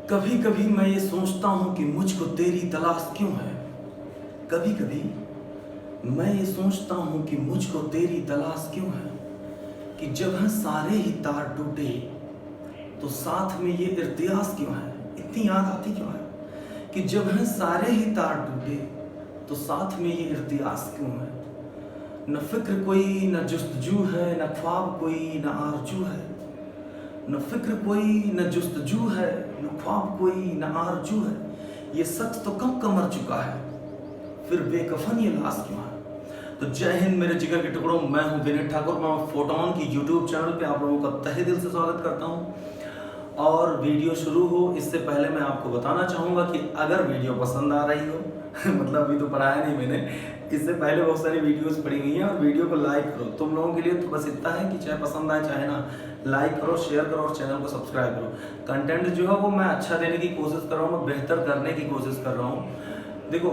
कभी कभी मैं ये सोचता हूँ कि मुझको तेरी तलाश क्यों है। कभी कभी मैं ये सोचता हूँ कि मुझको तेरी तलाश क्यों है। कि जब हैं सारे ही तार टूटे तो साथ में ये इर्तियास क्यों है। इतनी याद आती क्यों है कि जब हैं सारे ही तार टूटे तो साथ में ये इर्तियास क्यों है। न फिक्र कोई न जुस्तजू है, न ख्वाब कोई न आरजू है। न फिक्र कोई न जुस्तजू है, न ख्वाब कोई न आरजू है। ये सच तो कब का मर चुका है, फिर बेकफन ये लाश क्यों है। तो जय हिंद मेरे जिगर के टुकड़ों, मैं हूं विनीत ठाकुर। मैं फोटोन की यूट्यूब चैनल पे आप लोगों का तहे दिल से स्वागत करता हूं। और वीडियो शुरू हो इससे पहले मैं आपको बताना चाहूँगा कि अगर वीडियो पसंद आ रही हो मतलब अभी तो पढ़ाया नहीं मैंने, इससे पहले बहुत सारी वीडियोस पड़ी गई हैं, और वीडियो को लाइक करो। तुम लोगों के लिए तो बस इतना है कि चाहे पसंद आए चाहे ना, लाइक करो, शेयर करो और चैनल को सब्सक्राइब करो। कंटेंट जो है वो मैं अच्छा देने की कोशिश कर रहा हूँ, मैं बेहतर करने की कोशिश कर रहा हूँ। देखो,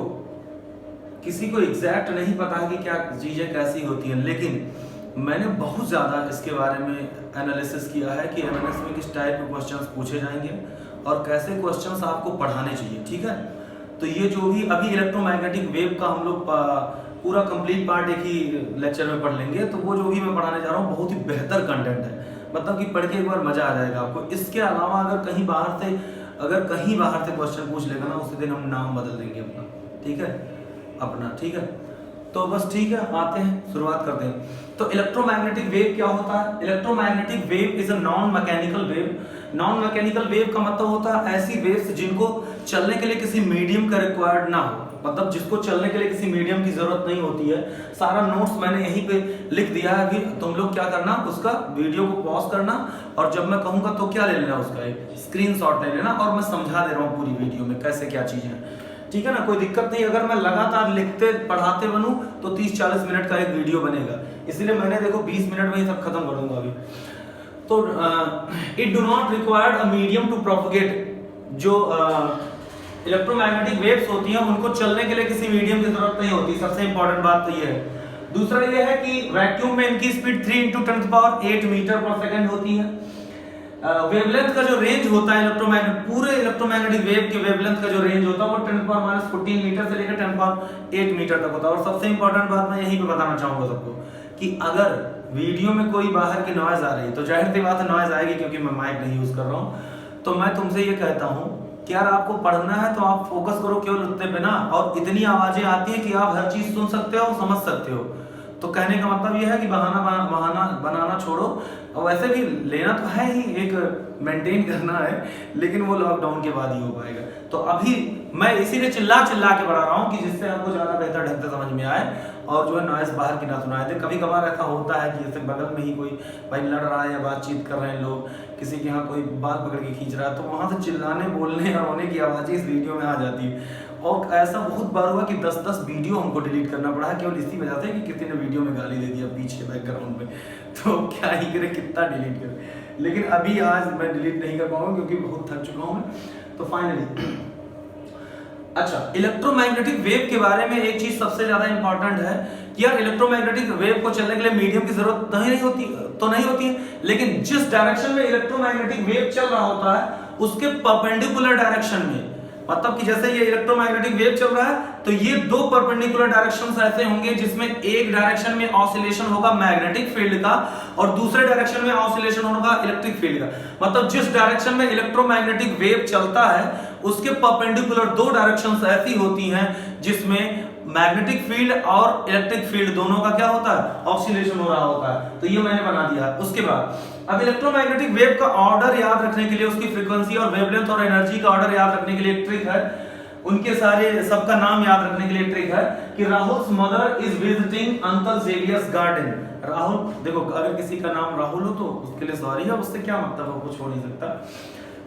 किसी को एग्जैक्ट नहीं पता है कि क्या चीज़ें कैसी होती हैं, लेकिन मैंने बहुत ज़्यादा इसके बारे में एनालिसिस किया है कि एमएनएस में किस टाइप के क्वेश्चंस पूछे जाएंगे और कैसे क्वेश्चंस आपको पढ़ाने चाहिए। ठीक है, तो ये जो भी अभी इलेक्ट्रोमैग्नेटिक वेव का हम लोग पूरा कंप्लीट पार्ट एक ही लेक्चर में पढ़ लेंगे, तो वो जो भी मैं पढ़ाने जा रहा हूँ बहुत ही बेहतर कंटेंट है, मतलब कि पढ़ के एक बार मजा आ जाएगा आपको। इसके अलावा अगर कहीं बाहर से क्वेश्चन पूछ लेगा ना, उसी दिन हम नाम बदल देंगे अपना। ठीक है, ठीक है। तो बस ठीक है, आते हैं, शुरुआत करते हैं। तो इलेक्ट्रोमैग्नेटिक वेव क्या होता है। Electromagnetic wave is a non mechanical wave. Non mechanical wave का मतलब होता है ऐसी वेव्स जिनको चलने के लिए किसी मीडियम का रिक्वायर्ड ना हो, मतलब जिसको चलने के लिए किसी मीडियम की जरूरत नहीं होती है। सारा नोट्स मैंने यहीं पे लिख दिया है। अभी तुम लोग क्या करना, उसका वीडियो को पॉज करना और जब मैं कहूंगा तो क्या ले लेना, उसका एक स्क्रीनशॉट ले लेना, और मैं समझा दे रहा हूँ पूरी वीडियो में कैसे क्या चीजें हैं। ठीक है ना, कोई दिक्कत नहीं। अगर मैं लगातार लिखते पढ़ाते बनूं तो 30-40 मिनट का एक वीडियो बनेगा, इसलिए मैंने देखो 20 मिनट में ही सब खत्म कर दूंगा अभी। तो it do not required a medium to propagate. जो इलेक्ट्रोमैग्नेटिक वेव्स होती हैं उनको चलने के लिए किसी मीडियम की जरूरत नहीं होती। सबसे इंपॉर्टेंट बात तो ये है। दूसरा ये है कि वैक्यूम में इनकी स्पीड 3 × 10⁸ मीटर पर सेकेंड होती है। वेवलेंथ का जो रेंज होता है पूरे इलेक्ट्रोमैग्नेटिक वेव के वेवलेंथ का जो रेंज होता है वो 10⁻14 मीटर से लेकर 10⁸ मीटर तक होता है। और सबसे इंपॉर्टेंट बात मैं यहीं पे बताना चाहूंगा सबको कि अगर वीडियो में कोई बाहर की नॉइज आ रही है तो जाहिर सी बात है नॉइज आएगी, क्योंकि मैं माइक नहीं यूज कर रहा हूँ। तो मैं तुमसे ये कहता हूँ कि यार आपको पढ़ना है तो आप फोकस करो केवल उतने पे ना। और इतनी आवाजें आती है कि आप हर चीज सुन सकते हो, समझ सकते हो। तो कहने का मतलब यह है कि बहाना बनाना छोड़ो। और वैसे भी लेना तो है ही, एक मेंटेन करना है, लेकिन वो लॉकडाउन के बाद ही हो पाएगा। तो अभी मैं इसीलिए चिल्ला के बढ़ा रहा हूँ कि जिससे आपको ज्यादा बेहतर ढंग से समझ में आए और जो है नॉइज बाहर की ना सुनाए दे। कभी कभार ऐसा होता है कि जैसे बगल में ही कोई भाई लड़ रहा है या बातचीत कर रहे हैं लोग, किसी के यहाँ कोई बाल पकड़ के खींच रहा है, तो वहां से चिल्लाने बोलने और होने की आवाजें इस वीडियो में आ जाती है। और ऐसा बहुत बार हुआ कि 10-10 वीडियो हमको डिलीट करना पड़ा है केवल इसी वजह से कि किसी ने वीडियो में गाली दे दिया पीछे बैकग्राउंड में। तो क्या ही करे, कितना डिलीट करे। लेकिन अभी आज मैं डिलीट नहीं कर पाऊंगा क्योंकि बहुत थक चुका हूं मैं। तो फाइनली अच्छा, इलेक्ट्रोमैग्नेटिक वेव के बारे में एक चीज सबसे ज्यादा इंपॉर्टेंट है कि यार इलेक्ट्रोमैग्नेटिक वेव को चलने के लिए मीडियम की जरूरत नहीं होती है, लेकिन जिस डायरेक्शन में इलेक्ट्रोमैग्नेटिक वेव चल रहा होता है उसके परपेंडिकुलर डायरेक्शन में, मतलब कि जैसे ये इलेक्ट्रोमैग्नेटिक वेव चल रहा है तो ये दो परपेंडिकुलर डायरेक्शंस ऐसे होंगे जिसमें एक डायरेक्शन में ऑसिलेशन होगा मैग्नेटिक फील्ड का और दूसरे डायरेक्शन में ऑसिलेशन होगा इलेक्ट्रिक फील्ड का। मतलब जिस डायरेक्शन में इलेक्ट्रोमैग्नेटिक वेव चलता है उसके परपेंडिकुलर दो डायरेक्शंस ऐसी होती हैं जिसमें मैग्नेटिक फील्ड और इलेक्ट्रिक फील्ड दोनों का क्या होता है, ऑसिलेशन हो रहा होता है। तो ये मैंने बना दिया। उसके बाद अब इलेक्ट्रोमैग्नेटिक वेव का ऑर्डर याद रखने के लिए, उसकी फ्रीक्वेंसी और वेवलेंथ और एनर्जी का ऑर्डर याद रखने के लिए एक ट्रिक है। उनके सबका नाम याद रखने के लिए ट्रिक है कि Rahul's mother is visiting uncle Xavier's garden. Rahul, देखो अगर किसी का नाम राहुल हो तो उसके लिए सॉरी है, उससे क्या मतलब है, कुछ हो नहीं सकता।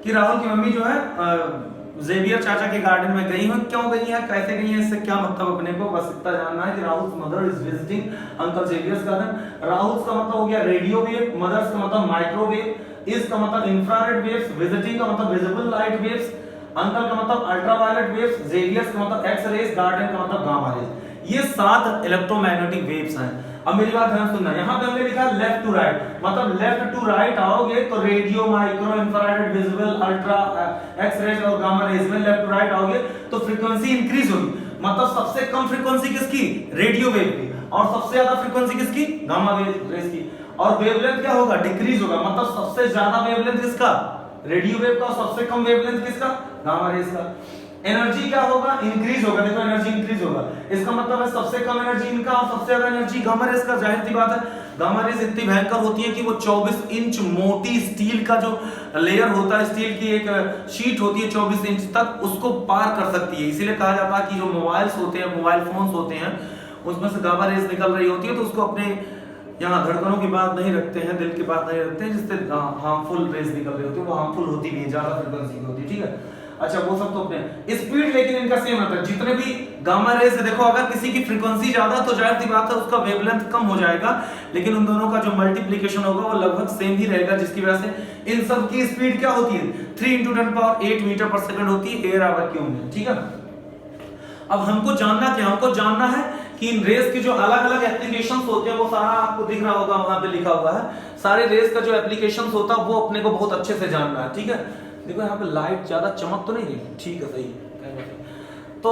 कि राहुल की मम्मी जो है जेवियर चाचा के गार्डन में गई हैं। क्यों गई है, कैसे गई है, इससे क्या मतलब अपने को बस इतना जानना है कि Rahul's mother is visiting uncle Xavier's garden. Rahul's का मतलब हो गया रेडियो वेव, मदर्स का मतलब माइक्रोवेव, इज का मतलब इंफ्रारेड वेव्स, विजिटिंग का मतलब विजिबल लाइट वेव्स, अंकल का मतलब अल्ट्रावायलेट वेव्स, जेवियर्स का मतलब एक्स रेज, गार्डन का मतलब गामा रेज। ये 7 इलेक्ट्रोमैग्नेटिक वेव्स हैं। अब मेरी बात ध्यान सुनना, यहाँ पे हमने लिखा है लेफ्ट टू राइट, मतलब लेफ्ट टू राइट आओगे तो radio, micro, infrared, visible, ultra, X rays और गामा रेज में लेफ्ट टू राइट आओगे तो फ्रीक्वेंसी इंक्रीज होगी। मतलब सबसे कम फ्रीक्वेंसी किसकी? रेडियो वेव की, और सबसे ज्यादा फ्रीक्वेंसी किसकी? गामा रेज की। और वेवलेंथ क्या होगा? डिक्रीज होगा। मतलब सबसे ज्यादा वेवलेंथ किसका? रेडियो वेव का। और सबसे कम वेवलेंथ किसका? गामा रेज का। एनर्जी क्या होगा? इंक्रीज होगा। देखो एनर्जी इंक्रीज होगा, इसका मतलब है सबसे कम एनर्जी इनका और सबसे ज्यादा एनर्जी गामा रेज का। जाहिर सी बात है गामा रेज इतनी भयंकर होती है कि वो 24 इंच मोटी स्टील का जो लेयर होता है, स्टील की एक शीट होती है 24 इंच तक, उसको पार कर सकती है। इसीलिए कहा जाता है कि जो मोबाइल्स होते हैं, मोबाइल फोन्स होते हैं, उसमें से गामा रेज निकल रही होती है, तो उसको अपने यहाँ धड़कनों की बात नहीं रखते हैं, दिल की बात नहीं रखते हैं, जिससे हार्मफुल रेज निकल रही होती है, वो हार्मफुल होती भी है, ज्यादा फ्रीक्वेंसी की होती है। ठीक है, अच्छा वो सब तो अपने स्पीड लेकिन इनका सेम रहता है। जितने भी गामा रेज है, देखो अगर किसी की फ्रीक्वेंसी ज्यादा तो जाहिर सी बात है उसका वेवलेंथ कम हो जाएगा, लेकिन उन दोनों का जो मल्टीप्लिकेशन होगा वो लगभग सेम ही रहेगा, जिसकी वजह से इन सब की स्पीड क्या होती है? 3 × 10⁸ मीटर पर सेकंड होती है एयर आवर क्यूब में। ठीक है, अब हमको जानना क्या? हमको जानना है कि इन रेस के जो अलग अलग एप्लीकेशंस होते हैं, वो सारा आपको दिख रहा होगा, वहां पे लिखा हुआ है। सारे रेस का जो एप्लीकेशंस होता है वो अपने को बहुत अच्छे से जानना है। ठीक है, देखो यहाँ पे लाइट ज्यादा चमक तो नहीं रही, ठीक है, सही। तो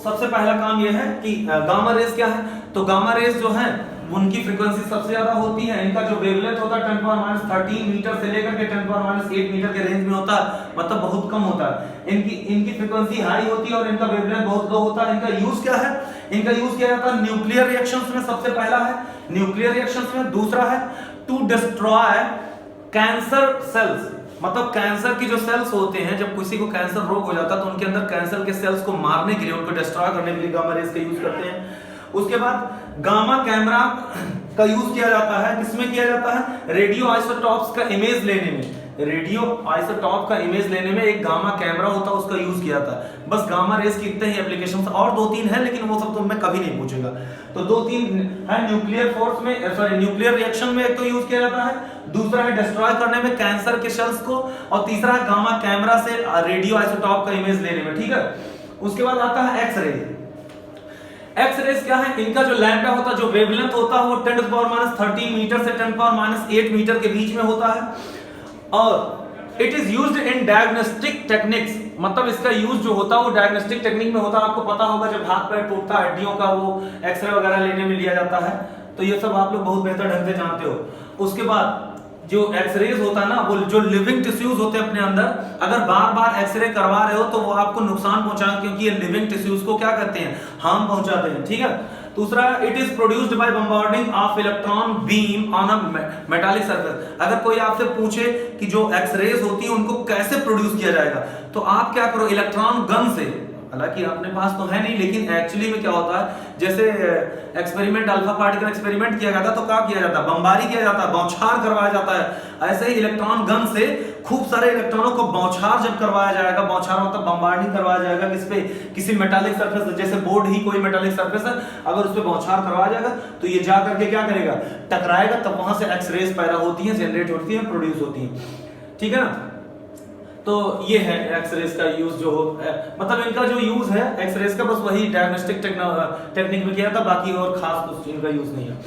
सबसे पहला काम यह है कि गामा रेस क्या है। तो गामा रेस जो है उनकी फ्रीक्वेंसी सबसे ज्यादा होती है। इनका जो वेवलेंथ होता है 10⁻13 मीटर से लेकर के 10⁻8 मीटर के रेंज में होता है, मतलब बहुत कम होता है। इनकी फ्रीक्वेंसी हाई होती है और इनका वेवलेंथ बहुत लो होता है। इनका यूज क्या है? इनका यूज किया जाता है न्यूक्लियर रिएक्शंस में। सबसे पहला है न्यूक्लियर रिएक्शंस में। दूसरा है टू डिस्ट्रॉय कैंसर सेल्स, मतलब कैंसर की जो सेल्स होते हैं, जब किसी को कैंसर रोग हो जाता है तो उनके अंदर कैंसर के सेल्स को मारने के लिए, उनको डिस्ट्रॉय करने के लिए गामा रेज का यूज करते हैं। उसके बाद गामा कैमरा का यूज किया जाता है। किसमें किया जाता है? रेडियो आइसोटॉप्स का इमेज लेने में। रेडियो आइसोटॉप का इमेज लेने में एक गामा कैमरा होता है, उसका यूज किया जाता है। बस गामा रेज की इतने ही एप्लीकेशंस, और 2-3 है लेकिन वो सब तो मैं कभी नहीं पूछेगा। तो 2-3 है न्यूक्लियर फोर्स में, सॉरी न्यूक्लियर रिएक्शन में एक तो यूज किया जाता है, दूसरा है डिस्ट्रॉय करने में कैंसर के सेल्स को, और तीसरा है गामा कैमरा से रेडियो आइसोटॉप का इमेज लेने में। ठीक है, उसके बाद आता है एक्स रे। एक्स रेज क्या है? इनका जो लैम्डा होता है, जो वेवलेंथ होता है, वो 10⁻13 मीटर से 10⁻8 मीटर के बीच में होता है। और it is used in diagnostic techniques, मतलब इसका यूज जो होता है वो डायग्नोस्टिक टेक्निक में होता है। आपको पता होगा जब हाथ पैर टूटता है, हड्डियों का, वो एक्सरे वगैरह लेने में लिया जाता है, तो ये सब आप लोग बहुत बेहतर ढंग से जानते हो। उसके बाद जो एक्सरेज होता है ना, वो जो लिविंग टिश्यूज होते हैं अपने अंदर, अगर बार बार एक्सरे करवा रहे हो तो वो आपको नुकसान पहुंचाएंगे, क्योंकि ये लिविंग टिश्यूज को क्या करते हैं? हार्म पहुंचाते हैं। ठीक है, दूसरा it is produced by bombarding of electron beam on a metallic surface. अगर कोई आपसे पूछे कि जो एक्सरेज होती है उनको कैसे प्रोड्यूस किया जाएगा, तो आप क्या करो? इलेक्ट्रॉन गन से, हालांकि अपने पास तो है नहीं, लेकिन एक्चुअली में क्या होता है, जैसे एक्सपेरिमेंट अल्फा पार्टिकल एक्सपेरिमेंट किया गया था तो क्या किया जाता है? बमबारी किया जाता है, बौछार करवाया जाता है। ऐसे ही इलेक्ट्रॉन गन से खूब सारे इलेक्ट्रॉनों को बौछार जब करवाया जाएगा, बौछार मतलब बमबार्डिंग करवाया जाएगा किस पे? किसी मेटालिक सरफेस, जैसे बोर्ड ही कोई मेटालिक सरफेस है, अगर उस पे बौछार करवाया जाएगा तो ये जा करके क्या करेगा? टकराएगा, तब वहां से एक्स रेज पैदा होती है, जनरेट होती है, प्रोड्यूस होती है। ठीक है ना, तो ये है एक्स रेज का यूज जो हो, मतलब इनका जो यूज है एक्स रेज का, बस वही डायग्नोस्टिक टेक्निक में किया था, बाकी और खास कुछ इनका यूज नहीं है।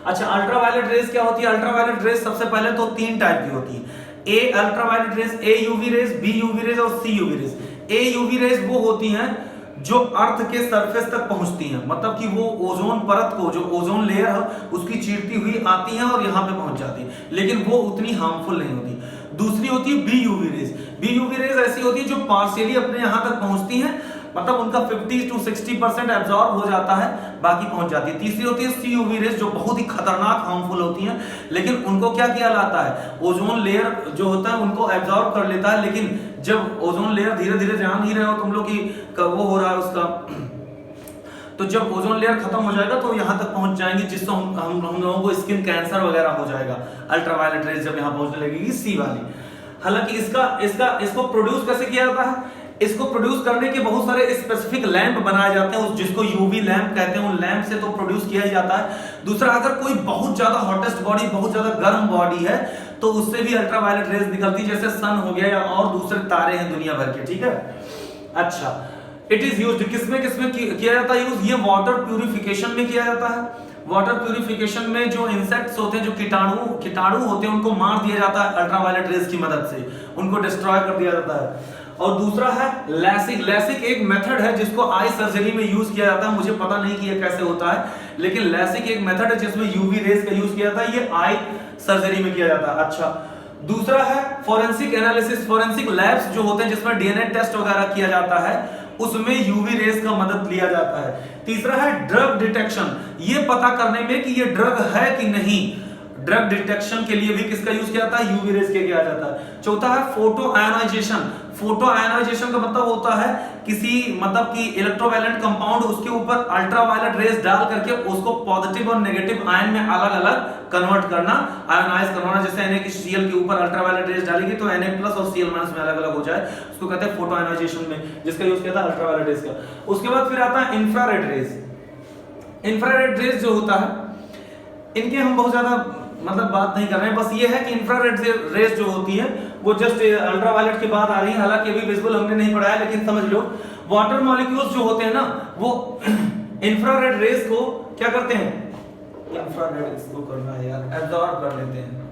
अच्छा, अल्ट्रावायलेट रेज क्या होती है? अल्ट्रावायलेट रेज सबसे पहले तो 3 टाइप की होती है। A ultraviolet rays, A UV rays, B UV rays और C UV rays. A UV rays वो होती हैं जो अर्थ के सरफेस तक पहुंचती हैं, मतलब कि वो ओजोन परत को, जो ओजोन लेयर है उसकी चीरती हुई आती हैं और यहाँ पे पहुंच जाती है, लेकिन वो उतनी हार्मफुल नहीं होती। दूसरी होती है B UV rays. B UV rays ऐसी होती है जो पार्शियली अपने यहाँ तक पहुंचती हैं, मतलब उनका 50 to 60% एब्जॉर्ब हो जाता है, बाकी पहुंच जाती है। तीसरी होती है सी यूवी रेज, जो बहुत ही खतरनाक हार्मफुल होती हैं, लेकिन उनको क्या किया जाता है? ओजोन लेयर जो होता है उनको एब्जॉर्ब कर लेता है, लेकिन जब ओजोन लेयर धीरे धीरे, जान ही रहे हो तुम लोग की वो हो रहा है उसका, तो जब ओजोन लेयर खत्म हो जाएगा तो यहाँ तक पहुंच जाएंगे, जिससे हम लोगों को स्किन कैंसर वगैरह हो जाएगा। अल्ट्रावायलेट रेज जब यहाँ पहुंचने लगेगी, सी वाली। हालांकि इसको प्रोड्यूस कैसे किया जाता है? इसको प्रोड्यूस करने के बहुत सारे स्पेसिफिक लैंप बनाए जाते हैं, जिसको यूवी लैंप कहते हैं, उन लैंप से तो प्रोड्यूस किया ही जाता है। दूसरा, अगर कोई बहुत ज्यादा हॉटेस्ट बॉडी, बहुत ज्यादा गर्म बॉडी है, तो उससे भी अल्ट्रावायलेट रेज निकलती है, जैसे सन हो गया या और दूसरे तारे हैं दुनिया भर के। ठीक है, अच्छा, इट इज यूज्ड किसमें किया जाता है यूज? ये वाटर प्यूरिफिकेशन में किया जाता है। वाटर प्यूरिफिकेशन में जो इंसेक्ट्स होते हैं, जो कीटाणु होते हैं, उनको मार दिया जाता है अल्ट्रावायलेट रेज की मदद से, उनको डिस्ट्रॉय कर दिया जाता है। और दूसरा है लैसिक एक मेथड है जिसको आई सर्जरी में यूज किया जाता है। मुझे पता नहीं कि ये कैसे होता है, लेकिन लैसिक एक मेथड है जिसमें यूवी रेज का यूज किया जाता है, ये आई सर्जरी में किया जाता है। अच्छा, दूसरा है फोरेंसिक एनालिसिस, फोरेंसिक लैब्स जो होते हैं जिसमें डीएनए टेस्ट वगैरह किया जाता है, उसमें यूवी रेज का मदद लिया जाता है। तीसरा है ड्रग डिटेक्शन, ये पता करने में कि ये ड्रग है कि नहीं, ड्रग डिटेक्शन के लिए भी किसका यूज किया जाता है, यूवी रेज का किया जाता है। चौथा है फोटो आयोनाइजेशन, फोटो आयोनाइजेशन का मतलब होता है किसी मतलब कि इलेक्ट्रोवायलेंट कंपाउंड, उसके ऊपर अल्ट्रावायलेट रेज डाल करके उसको पॉजिटिव और नेगेटिव आयन में अलग अलग कन्वर्ट करना, आयोनाइज करवाना। जैसे NaCl के ऊपर अल्ट्रावायलेट रेज डालेगी तो Na+ और Cl- में अलग अलग हो जाए, उसको कहते हैं फोटो आयोनाइजेशन में, जिसका यूज किया था अल्ट्रावायलेट रेज का। उसके बाद फिर आता है इंफ्रारेड रेज। इंफ्रारेड रेज जो होता है, इनके हम बहुत ज्यादा मतलब बात नहीं कर रहे हैं, बस ये है कि इंफ्रारेड रेज जो होती है वो जस्ट अल्ट्रावायलेट के बाद आ रही है, हालांकि अभी विजुअल हमने नहीं पढ़ा है, लेकिन समझ लो वाटर मॉलिक्यूल्स जो होते हैं ना, वो इंफ्रारेड रेज को क्या करते हैं, इंफ्रारेड इसको करना है यार, एब्जॉर्ब कर लेते हैं,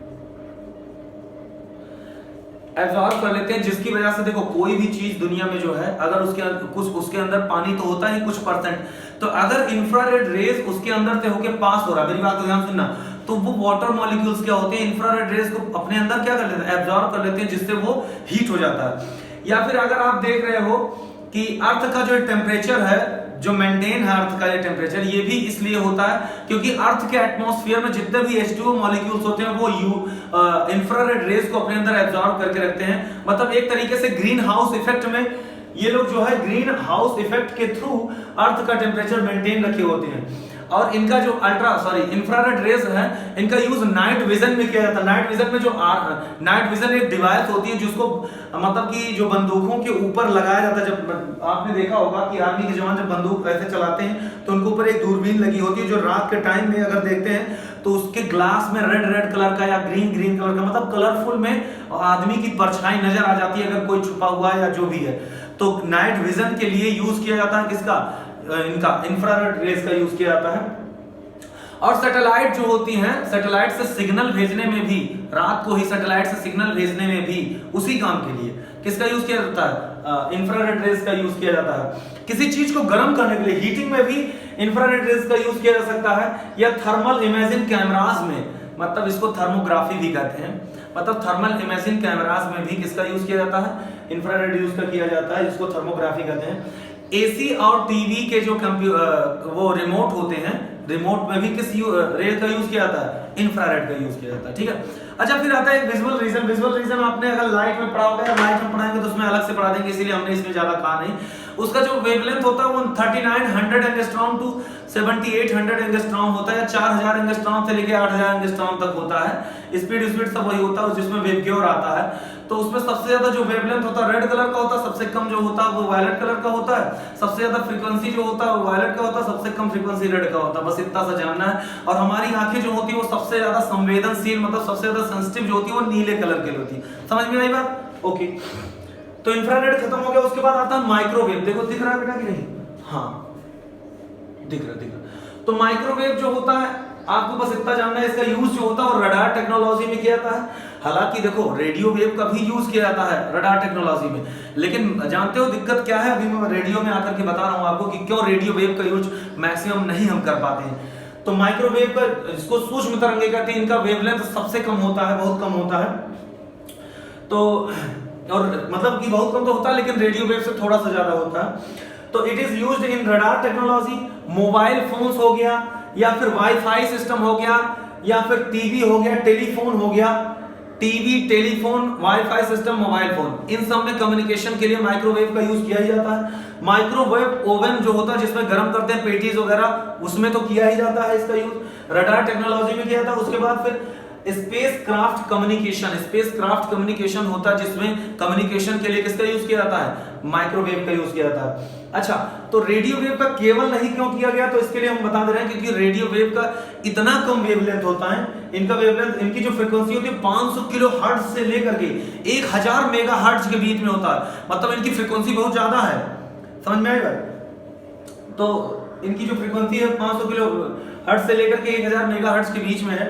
एब्जॉर्ब कर लेते हैं, जिसकी वजह से देखो कोई भी चीज दुनिया में जो है, अगर उसके अंदर पानी तो होता ही कुछ %, तो अगर इंफ्रारेड रेज उसके अंदर से होके पास हो रहा है, मेरी बात को ध्यान सुनना, तो वो वाटर मॉलिक्यूल्स क्या होते हैं, इंफ्रारेड रेज को अपने अंदर क्या कर लेते हैं, एब्जॉर्ब कर लेते हैं, जिससे वो हीट हो जाता है। या फिर अगर आप देख रहे हो कि अर्थ का जो टेम्परेचर है, जो मेंटेन है अर्थ का ये टेम्परेचर, ये भी इसलिए होता है क्योंकि अर्थ के एटमॉस्फेयर में जितने भी H2O मॉलिक्यूल्स होते हैं वो इंफ्रारेड रेज को अपने अंदर एब्जॉर्ब करके रखते हैं। मतलब एक तरीके से ग्रीन हाउस इफेक्ट में ये लोग जो है ग्रीन हाउस इफेक्ट के थ्रू अर्थ का टेम्परेचर मेंटेन रखे होते हैं। और इनका जो इंफ्रारेड रेज है, इनका यूज नाइट विजन में किया जाता है। नाइट विजन में जो नाइट विजन एक डिवाइस होती है जिसको मतलब कि जो बंदूकों के ऊपर लगाया जाता है। जब आपने देखा होगा कि आर्मी के जवान जब बंदूक ऐसे चलाते हैं तो उनके ऊपर एक दूरबीन लगी होती है, जो रात के टाइम में अगर देखते हैं तो उसके ग्लास में रेड कलर का या ग्रीन कलर का, मतलब कलरफुल में आदमी की परछाई नजर आ जाती है अगर कोई छुपा हुआ है या जो भी है। तो नाइट विजन के लिए यूज किया जाता है किसका, इनका इंफ्रारेड रेज का यूज किया जाता है। और सैटेलाइट जो होती हैं, सैटेलाइट से सिग्नल भेजने में भी, रात को ही सैटेलाइट से सिग्नल भेजने में भी उसी काम के लिए किसका यूज किया जाता है, इंफ्रारेड रेज का यूज किया जाता है। किसी चीज को गर्म करने के लिए हीटिंग में भी इंफ्रारेड रेज का यूज किया जा सकता है। या थर्मल इमेजिंग कैमरास में, मतलब इसको थर्मोग्राफी भी कहते हैं, मतलब थर्मल इमेजिंग कैमरास में भी किसका यूज किया जाता है, इंफ्रारेड यूज का किया जाता है, जिसको थर्मोग्राफी कहते हैं। एसी और टीवी के जो वो रिमोट होते हैं, रिमोट में भी किस रे का यूज किया जाता है, इंफ्रारेड का यूज किया जाता है। ठीक है, अच्छा फिर आता है विजुअल रीजन। विजुअल रीजन आपने अगर लाइट में पढ़ा होगा या लाइट में पढ़ाएंगे तो उसमें अलग से पढ़ा देंगे, इसीलिए हमने इसमें ज्यादा कहा नहीं। उसका जो वेवलेंथ होता है वो 3900 एंगस्ट्रॉम टू 7800 एंगस्ट्रॉम होता है, या 4000 एंगस्ट्रॉम से लेके 8000 एंगस्ट्रॉम तक होता है। स्पीड सब वही होता है, जिसमें वेवग्योर आता है। तो उसमें सबसे ज्यादा जो वेवलेंथ होता है रेड कलर का होता है, सबसे कम जो होता है वो वायलेट कलर का होता है, सबसे ज्यादा फ्रीक्वेंसी जो होता है वो वायलेट का होता है, सबसे कम फ्रीक्वेंसी रेड का होता है। बस इतना सा जानना है। और हमारी आंखें जो होती है वो सबसे ज्यादा संवेदनशील, मतलब सबसे ज्यादा सेंसिटिव जो होती है वो नीले कलर की होती है। समझ में आई बात? ओके, तो इंफ्रारेड खत्म हो गया। उसके बाद आता है माइक्रोवेव। देखो दिख रहा है बेटा कि नहीं? हाँ दिख रहा। तो माइक्रोवेव जो होता है, आपको बस इतना जानना है, इसका यूज जो होता है वो रडार टेक्नोलॉजी में किया जाता है। हालांकि देखो रेडियो वेव का भी यूज किया जाता है रडार टेक्नोलॉजी में, लेकिन जानते हो दिक्कत क्या है? अभी मैं रेडियो में आकर के बता रहा हूं आपको कि क्यों रेडियो वेव का यूज मैक्सिमम नहीं हम कर पाते हैं। तो माइक्रोवेव का, जिसको सूक्ष्म तरंगे कहते हैं, इनका वेवलेंथ सबसे कम होता है, बहुत कम होता है। तो और मतलब कि बहुत कम तो होता है, लेकिन रेडियो वेव से थोड़ा सा ज्यादा होता है। तो it is used in radar technology, mobile phones हो गया, या फिर वाईफाई सिस्टम हो गया, या फिर टीवी हो गया, टेलीफोन हो गया। TV, telephone, WiFi system, mobile phone, इन सब में कम्युनिकेशन के लिए माइक्रोवेव का यूज किया ही जाता है। माइक्रोवेव ओवन जो होता है जिसमें गर्म करते हैं पेटीज वगैरह, उसमें तो किया ही जाता है इसका यूज। रडार टेक्नोलॉजी में किया जाता है। उसके बाद फिर स्पेसक्राफ्ट कम्युनिकेशन होता है, जिसमें कम्युनिकेशन के लिए किसका यूज किया जाता है? माइक्रोवेव का यूज किया जाता है। अच्छा, तो रेडियो वेव का केवल नहीं क्यों किया गया? तो इसके लिए हम बता दे रहे हैं क्योंकि रेडियो वेव का इतना कम वेवलेंथ होता है, इनका वेवलेंथ, इनकी जो फ्रीक्वेंसी होती है 500 किलोहर्ट्ज से लेकर के 1000 मेगाहर्ट्ज के बीच में होता है। मतलब इनकी फ्रीक्वेंसी बहुत ज्यादा है। समझ में आएगा? तो इनकी जो फ्रीक्वेंसी है 500 किलो हर्ट्ज से लेकर के 1000 मेगाहर्ट्ज के बीच में है,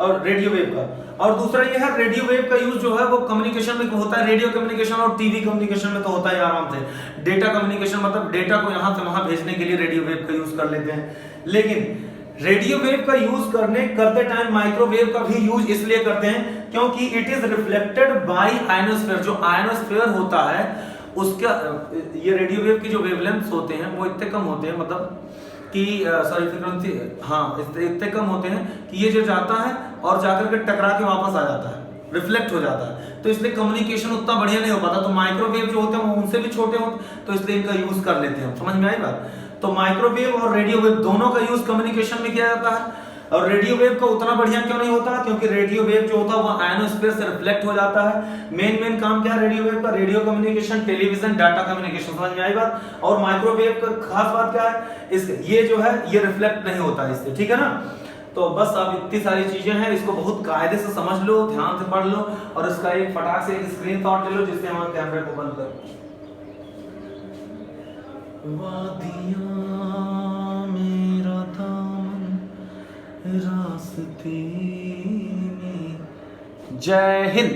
और रेडियो वेव का। और दूसरा ये है, रेडियो वेव का यूज जो है वो कम्युनिकेशन में होता है, रेडियो कम्युनिकेशन और टीवी कम्युनिकेशन में तो होता है आराम से। डेटा कम्युनिकेशन मतलब डेटा को यहां से वहां भेजने के लिए रेडियो वेव का यूज कर लेते हैं। लेकिन रेडियो वेव का यूज करते टाइम माइक्रोवेव का भी यूज इसलिए करते हैं क्योंकि it is reflected by ionosphere. जो आयनोस्फीयर होता है उसका, ये रेडियो वेव की जो वेवलेंथ्स होते हैं वो इतने कम होते हैं, मतलब कि सॉरी फ्रीक्वेंसी, हाँ इतने कम होते हैं कि ये जो जाता है और जाकर के टकरा के वापस आ जाता है, रिफ्लेक्ट हो जाता है, तो इसलिए कम्युनिकेशन उतना बढ़िया नहीं हो पाता। तो माइक्रोवेव जो होते हैं वो उनसे भी छोटे होते हैं, तो इसलिए इनका यूज कर लेते हैं। समझ में आई बात? तो माइक्रोवेव और रेडियो वेव दोनों का यूज कम्युनिकेशन में किया जाता है। और रेडियो वेव का उतना बढ़िया क्यों नहीं होता? क्योंकि रेडियो वेव जो होता है वो आयनोस्फीयर से रिफ्लेक्ट हो जाता है। मेन काम क्या है रेडियो वेव का? Radio communication, television, data communication. समझ में आई बात? और माइक्रोवेव का खास बात क्या है? ये जो है ये रिफ्लेक्ट नहीं होता है इससे, ठीक है ना? तो बस अब इतनी सारी चीजें हैं, इसको बहुत कायदे से समझ लो, ध्यान से पढ़ लो, और इसका एक फटाक से एक स्क्रीनशॉट ले लो जिससे हमारे कैमरे को बंद करो। वादियाँ मेरा दामन रास्ते में। जय हिंद।